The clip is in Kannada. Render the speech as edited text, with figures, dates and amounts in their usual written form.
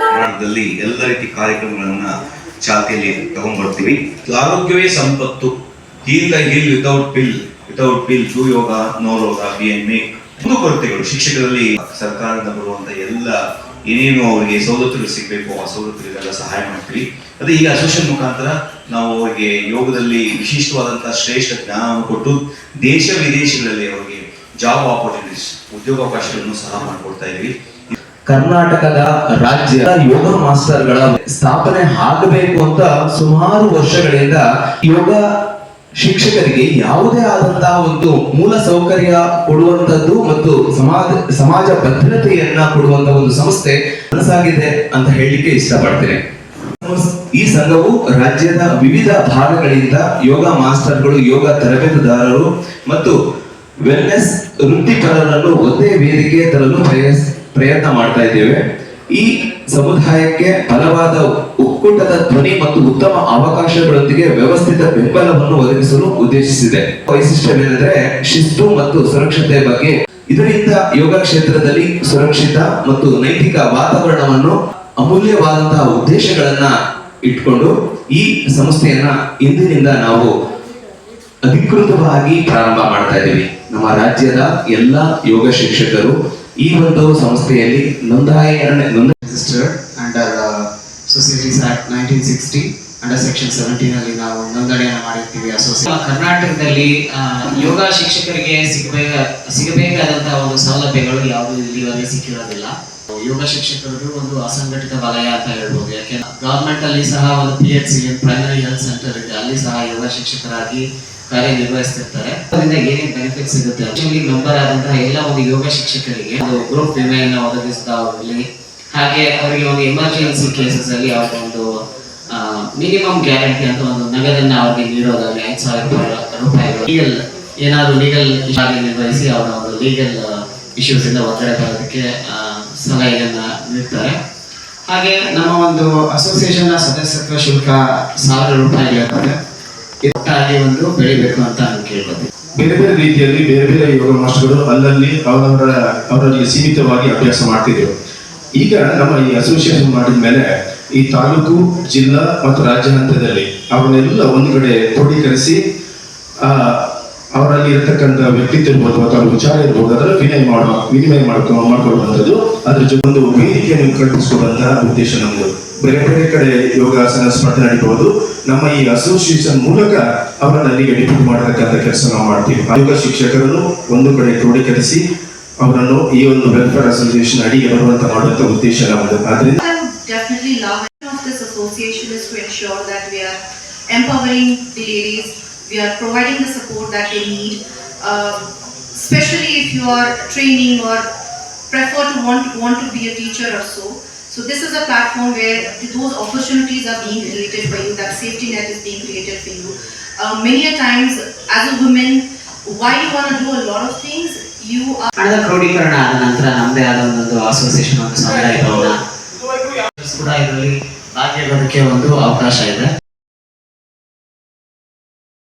ಕರ್ನಾಟಕದಲ್ಲಿ ಎಲ್ಲ ರೀತಿ ಕಾರ್ಯಕ್ರಮಗಳನ್ನ ಚಾಲ್ತಿಯಲ್ಲಿ ತಗೊಂಡ್ಬರ್ತೀವಿ. ಆರೋಗ್ಯವೇ ಸಂಪತ್ತು. Heal the heal without pill to yoga no roga ಬಿ ಎನ್ ಮೇಕ್. ಕೊರತೆಗಳು ಶಿಕ್ಷಕರಲ್ಲಿ ಸರ್ಕಾರದಿಂದ ಬರುವಂತ ಎಲ್ಲ ಏನೇನು ಅವರಿಗೆ ಸವಲತ್ತುಗಳು ಸಿಗಬೇಕು ಆ ಸವಲತ್ತುಗಳಿಗೆಲ್ಲ ಸಹಾಯ ಮಾಡ್ತೀವಿ. ಅದೇ ಈಗ ಅಸೋಸಿಯೇಷನ್ ಮುಖಾಂತರ ನಾವು ಅವರಿಗೆ ಯೋಗದಲ್ಲಿ ವಿಶಿಷ್ಟವಾದಂತಹ ಶ್ರೇಷ್ಠ ಜ್ಞಾನವನ್ನು ಕೊಟ್ಟು ದೇಶ ವಿದೇಶಗಳಲ್ಲಿ ಅವರಿಗೆ ಜಾಬ್ ಆಪರ್ಚುನಿಟೀಸ್ ಉದ್ಯೋಗಾವಕಾಶಗಳನ್ನು ಸಹ ಮಾಡಿಕೊಡ್ತಾ ಇದ್ವಿ. ಕರ್ನಾಟಕದ ರಾಜ್ಯ ಯೋಗ ಮಾಸ್ಟರ್ಗಳ ಸ್ಥಾಪನೆ ಆಗಬೇಕು ಅಂತ ಸುಮಾರು ವರ್ಷಗಳಿಂದ ಯೋಗ ಶಿಕ್ಷಕರಿಗೆ ಯಾವುದೇ ಆದಂತಹ ಒಂದು ಮೂಲ ಸೌಕರ್ಯ ಕೊಡುವಂತದ್ದು ಮತ್ತು ಸಮಾಜ ಭದ್ರತೆಯನ್ನ ಕೊಡುವಂತಹ ಒಂದು ಸಂಸ್ಥೆ ಮನಸ್ಸಾಗಿದೆ ಅಂತ ಹೇಳಲಿಕ್ಕೆ ಇಷ್ಟಪಡ್ತೇನೆ. ಈ ಸಂಘವು ರಾಜ್ಯದ ವಿವಿಧ ಭಾಗಗಳಿಂದ ಯೋಗ ಮಾಸ್ಟರ್ಗಳು, ಯೋಗ ತರಬೇತುದಾರರು ಮತ್ತು ವೆಲ್ನೆಸ್ ವೃತ್ತಿಪರರನ್ನು ಒಂದೇ ವೇದಿಕೆ ತರಲು ಪ್ರಯತ್ನ ಮಾಡ್ತಾ ಇದ್ದೇವೆ. ಈ ಸಮುದಾಯಕ್ಕೆ ಬಲವಾದ ಒಕ್ಕೂಟದ ಧ್ವನಿ ಮತ್ತು ಉತ್ತಮ ಅವಕಾಶಗಳೊಂದಿಗೆ ವ್ಯವಸ್ಥಿತ ಬೆಂಬಲವನ್ನು ಒದಗಿಸಲು ಉದ್ದೇಶಿಸಿದೆ. ವೈಶಿಷ್ಟ್ಯವೇನೆಂದರೆ ಶಿಸ್ತು ಮತ್ತು ಸುರಕ್ಷತೆ ಬಗ್ಗೆ. ಇದರಿಂದ ಯೋಗ ಕ್ಷೇತ್ರದಲ್ಲಿ ಸುರಕ್ಷಿತ ಮತ್ತು ನೈತಿಕ ವಾತಾವರಣವನ್ನು ಅಮೂಲ್ಯವಾದಂತಹ ಉದ್ದೇಶಗಳನ್ನ ಇಟ್ಕೊಂಡು ಈ ಸಂಸ್ಥೆಯನ್ನ ಇಂದಿನಿಂದ ನಾವು ಅಧಿಕೃತವಾಗಿ ಪ್ರಾರಂಭ ಮಾಡ್ತಾ ಇದ್ದೀವಿ. ನಮ್ಮ ರಾಜ್ಯದ ಎಲ್ಲ ಯೋಗ ಶಿಕ್ಷಕರು ಈ ಒಂದು ಸಂಸ್ಥೆಯಲ್ಲಿ registered under societies act 1960 under section 17 ಅಲ್ಲಿ ನಾವು ನೋಂದಣಿಯನ್ನು ಮಾಡಿರ್ತೀವಿ. ಕರ್ನಾಟಕದಲ್ಲಿ ಯೋಗ ಶಿಕ್ಷಕರಿಗೆ ಸಿಗಬೇಕಾದಂತಹ ಒಂದು ಸೌಲಭ್ಯಗಳು ಯಾವುದೂ ಇಲ್ಲಿವರೆಗೆ ಸಿಕ್ಕಿರೋದಿಲ್ಲ. ಯೋಗ ಶಿಕ್ಷಕರು ಒಂದು ಅಸಂಘಟಿತ ವಲಯ ಅಂತ ಹೇಳ್ಬೋದು. ಯಾಕೆಂದ್ರೆ ಗವರ್ಮೆಂಟ್ ಅಲ್ಲಿ ಸಹ ಒಂದು PHC ಪ್ರೈಮರಿ ಹೆಲ್ತ್ ಸೆಂಟರ್ ಇದೆ, ಅಲ್ಲಿ ಸಹ ಯೋಗ ಶಿಕ್ಷಕರಾಗಿ ಕಾರ್ಯನಿರ್ವಹಿಸ್ತಿರ್ತಾರೆ. ಅದರಿಂದ ಏನೇನು ಬೆನಿಫಿಟ್ ಸಿಗುತ್ತೆ, ಆಕ್ಚುಲಿ ಮೆಂಬರ್ ಆದಂತಹ ಎಲ್ಲ ಒಂದು ಯೋಗ ಶಿಕ್ಷಕರಿಗೆ ಒಂದು ಗ್ರೂಪ್ ವಿಮೆಯನ್ನು ಒದಗಿಸಿದಾಗಲಿ, ಹಾಗೆ ಅವರಿಗೆ ಒಂದು ಎಮರ್ಜೆನ್ಸಿ ಕೇಸಸ್ ಅಲ್ಲಿ ಅವರ ಒಂದು ಮಿನಿಮಮ್ ಗ್ಯಾರಂಟಿ ಅಂತ ಒಂದು ನಗದನ್ನ ಅವರಿಗೆ ನೀಡೋದಾಗಲಿ 5,000 ರೂಪಾಯಿಗಳು. ಲೀಗಲ್ ಏನಾದ್ರು ಲೀಗಲ್ ನಿರ್ವಹಿಸಿ ಅವರ ಒಂದು ಲೀಗಲ್ ಇಶ್ಯೂಸ್ ಇಂದ ಹೊರಗಡೆ ಬರೋದಕ್ಕೆ ಸಲಹೆಯನ್ನ ನೀಡ್ತಾರೆ. ಹಾಗೆ ನಮ್ಮ ಒಂದು ಅಸೋಸಿಯೇಷನ್ ಸದಸ್ಯತ್ವ ಶುಲ್ಕ 1,000 ರೂಪಾಯಿಗಳಿರ್ತದೆ. ಒಟ್ಟಾಗಿ ಒಂದು ಬೆಳಿಬೇಕು ಅಂತ ನಾನು ಕೇಳ್ಬೋದು. ಬೇರೆ ಬೇರೆ ರೀತಿಯಲ್ಲಿ ಬೇರೆ ಬೇರೆ ಯೋಗ ಮಾಸ್ಟರ್ಗಳು ಅಲ್ಲಲ್ಲಿ ಅವರಲ್ಲಿ ಸೀಮಿತವಾಗಿ ಅಭ್ಯಾಸ ಮಾಡ್ತಿದ್ರು. ಈಗ ನಮ್ಮ ಈ ಅಸೋಸಿಯೇಷನ್ ಮಾಡಿದ ಮೇಲೆ ಈ ತಾಲೂಕು, ಜಿಲ್ಲಾ ಮತ್ತು ರಾಜ್ಯ ಹಂತದಲ್ಲಿ ಅವನ್ನೆಲ್ಲ ಒಂದು ಕಡೆ ಕ್ರೋಢೀಕರಿಸಿ ಅವರಲ್ಲಿ ಇರತಕ್ಕಂಥ ವ್ಯಕ್ತಿತ್ವ ಇರ್ಬೋದು ಅಥವಾ ವಿಚಾರ ಇರ್ಬೋದು ಅದರ ವಿನಿಮಯ ಮಾಡ್ಕೊಳ್ಳುವಂಥದ್ದು, ಅದ್ರ ಜೊತೆ ಒಂದು ವೇದಿಕೆಯನ್ನು ಕಲ್ಪಿಸಿಕೊಡುವಂತಹ ಉದ್ದೇಶ ನಮ್ಮದು. ಬೇರೆ ಬೇರೆ ಕಡೆ ಯೋಗಾಸನ ಸ್ಪರ್ಧೆ ನಡೀಬಹುದು. ನಮ್ಮ ಈ ಅಸೋಸಿಯೇಷನ್ ಮೂಲಕ ಅವರನ್ನು ಅಲ್ಲಿಗೆ ಡಿಪ್ಯೂಟ್ ಮಾಡತಕ್ಕಂಥ ಕೆಲಸ ನಾವು ಮಾಡ್ತೀವಿ. ಯೋಗ ಶಿಕ್ಷಕರನ್ನು ಒಂದು ಕಡೆ ಕ್ರೋಢೀಕರಿಸಿ ಅವರನ್ನು ಈ ಒಂದು ವೆಲ್ಫೇರ್ ಅಸೋಸಿಯೇಷನ್ ಅಡಿಗೆ ಬರುವಂತ ಮಾಡುವಂತ ಉದ್ದೇಶ ನಮ್ಮದು. ಆದ್ರಿಂದ definitely love of this association is to ensure that we are empowering the ladies, we are providing the support that they need, especially if you are training or prefer to want to be a teacher or so. So this is a platform where those opportunities are being created for you, that safety net is being created for you. Many a times as a woman, while you want to do a lot of things, you are ಹಣದ ಕ್ರೋಢೀಕರಣ ಆದ ನಂತರ ನಮ್ಮದೇ ಆದ ಒಂದು ಅಸೋಸಿಯೇಷನ್ ಒಂದು ಸಮುದಾಯ ಕೂಡ ಇದರಲ್ಲಿ ಭಾಗಿಯಾಗೋದಕ್ಕೆ ಒಂದು ಅವಕಾಶ ಇದೆ.